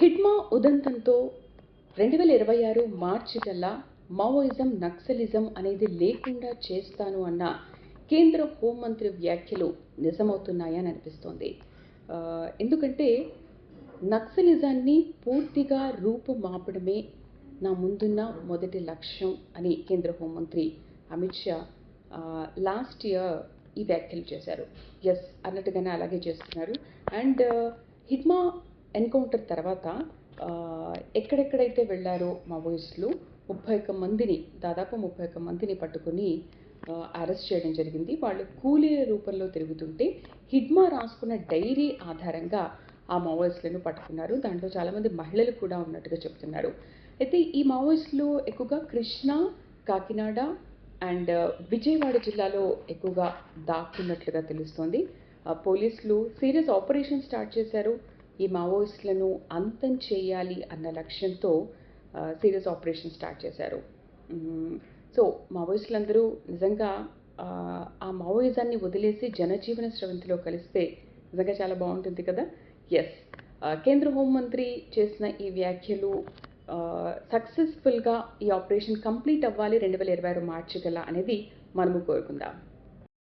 హిడ్మా ఉదంతంతో 2026 మార్చి కల్లా Maoism, naxalism అనేది లేకుండా చేస్తాను అన్న కేంద్ర హోంమంత్రి వ్యాఖ్యలు నిజమవుతున్నాయని అనిపిస్తోంది. ఎందుకంటే నక్సలిజాన్ని పూర్తిగా రూపుమాపడమే నా ముందున్న మొదటి లక్ష్యం అని కేంద్ర హోంమంత్రి అమిత్ షా లాస్ట్ ఇయర్ ఈ వ్యాఖ్యలు చేశారు. ఎస్ అన్నట్టుగానే అలాగే చేస్తున్నారు. అండ్ హిడ్మా ఎన్కౌంటర్ తర్వాత ఎక్కడెక్కడైతే వెళ్ళారో మావోయిస్టులు దాదాపు 31 మందిని పట్టుకుని అరెస్ట్ చేయడం జరిగింది. వాళ్ళు కూలీల రూపంలో తిరుగుతుంటే హిడ్మా రాసుకున్న డైరీ ఆధారంగా ఆ మావోయిస్టులను పట్టుకున్నారు. దాంట్లో చాలామంది మహిళలు కూడా ఉన్నట్టుగా చెప్తున్నారు. అయితే ఈ మావోయిస్టులు ఎక్కువగా కృష్ణా, కాకినాడ అండ్ విజయవాడ జిల్లాలో ఎక్కువగా దాక్కున్నట్లుగా తెలుస్తోంది. పోలీసులు సీరియస్ ఆపరేషన్ స్టార్ట్ చేశారు. ఈ మావోయిస్టులను అంతం చేయాలి అన్న లక్ష్యంతో సీరియస్ ఆపరేషన్ స్టార్ట్ చేశారు. సో మావోయిస్టులందరూ నిజంగా ఆ మావోయిజాన్ని వదిలేసి జనజీవన స్రవంతిలో కలిస్తే నిజంగా చాలా బాగుంటుంది కదా. ఎస్, కేంద్ర హోంమంత్రి చేసిన ఈ వ్యాఖ్యలు సక్సెస్ఫుల్గా ఈ ఆపరేషన్ కంప్లీట్ అవ్వాలి 2026 మార్చి కల్లా అనేది మనము కోరుకుందాం.